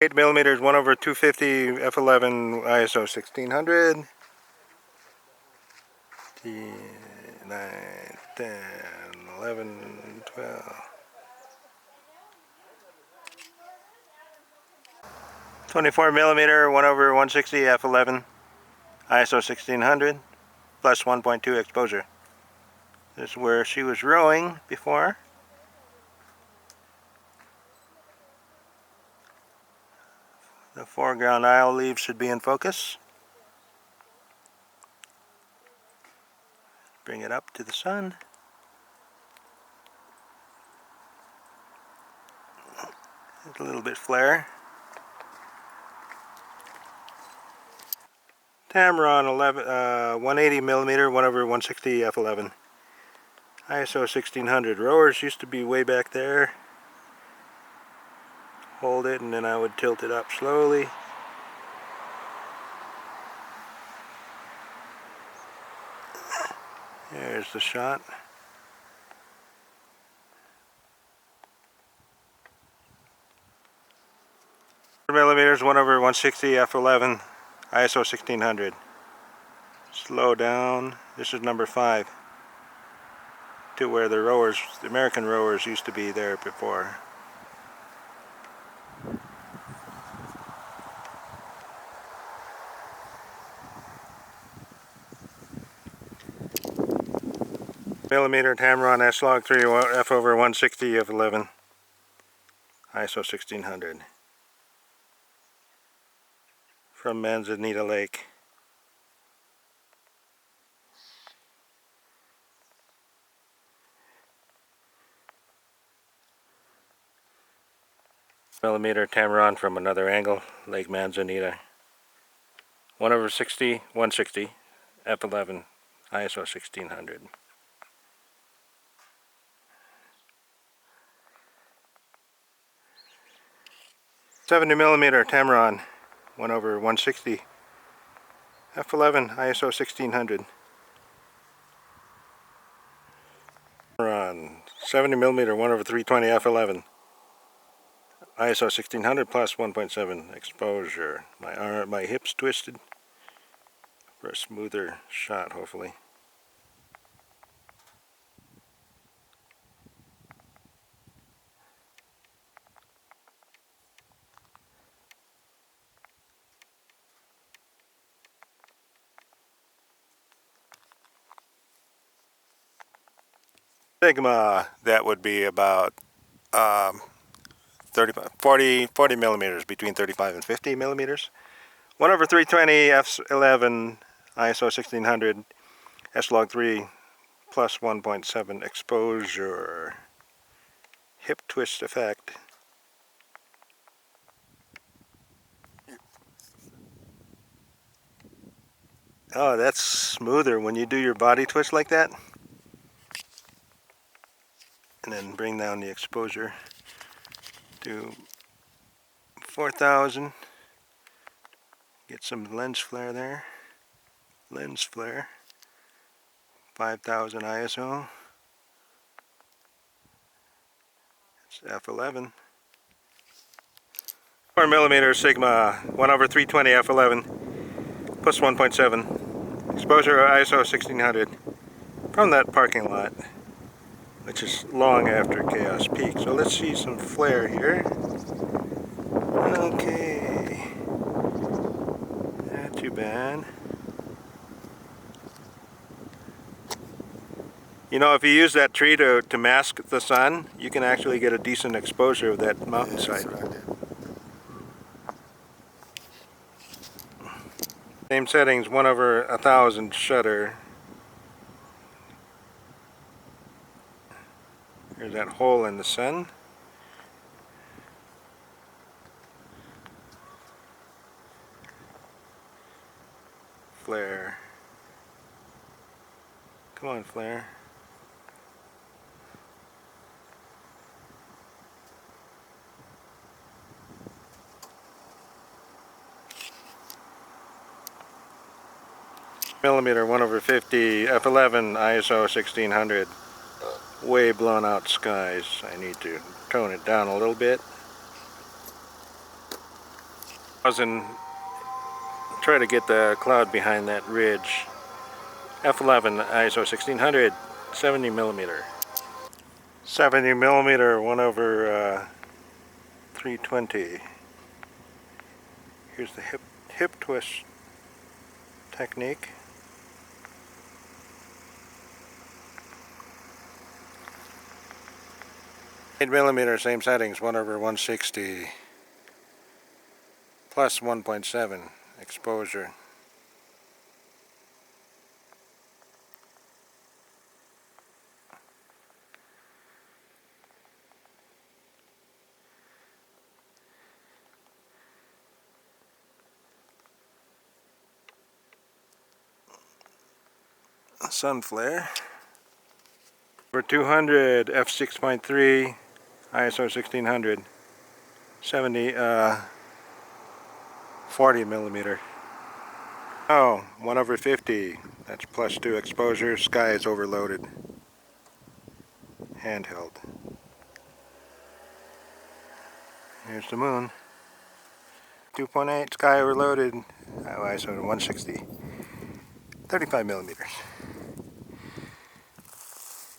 8 millimeters, 1/250 f11 ISO 1600. 9, 10, 11, 12. 24 millimeter, 1/160 f11 ISO 1600 plus 1.2 exposure. This is where she was rowing before. The foreground aisle leaves should be in focus. Bring it up to the sun. It's a little bit flare. Tamron 180 millimeter, 1/160 f11 ISO 1600. Rowers used to be way back there. Hold it and then I would tilt it up slowly. There's the shot. Millimeters, 1/160 f11 ISO 1600. Slow down. This is number 5 to where the rowers, the American rowers, used to be there before. Millimeter Tamron S-Log 3 f/160 f11 ISO 1600 from Manzanita Lake. Millimeter Tamron from another angle, Lake Manzanita. 1/60 160 f11 ISO 1600. /70 millimeter Tamron 1/160 f11 ISO 1600. Tamron 70 millimeter 1/320 f11 ISO 1600 plus 1.7 exposure. My hips twisted for a smoother shot, hopefully. Sigma, that would be about 40 millimeters, between 35 and 50 millimeters. 1/320 f11 ISO 1600 S-Log 3 plus 1.7 exposure. Hip twist effect. Oh, that's smoother when you do your body twist like that. And then bring down the exposure to 4,000. Get some lens flare there. Lens flare. 5,000 ISO. It's f11. 4 millimeter Sigma 1/320 f11 plus 1.7 exposure ISO 1600 from that parking lot, which is long after Chaos Peak. So let's see some flare here. Okay, not too bad. You know, if you use that tree to mask the sun, you can actually get a decent exposure of that mountainside. Same settings, 1/1000 shutter. There's that hole in the sun. Flare. Come on, flare. Millimeter 1/50 f11 ISO 1600. Way blown out skies. I need to tone it down a little bit. And try to get the cloud behind that ridge. F11 ISO 1600, 70 millimeter. 70 millimeter, 1 over 320. Here's the hip twist technique. $8mm, same settings, 1 over 160 plus 1.7 exposure. Sun flare. For 200 f6.3 ISO 1600, 40 millimeter. Oh, 1 over 50. That's plus 2 exposure. Sky is overloaded. Handheld. Here's the moon. 2.8. Sky overloaded. ISO 160. 35 millimeters.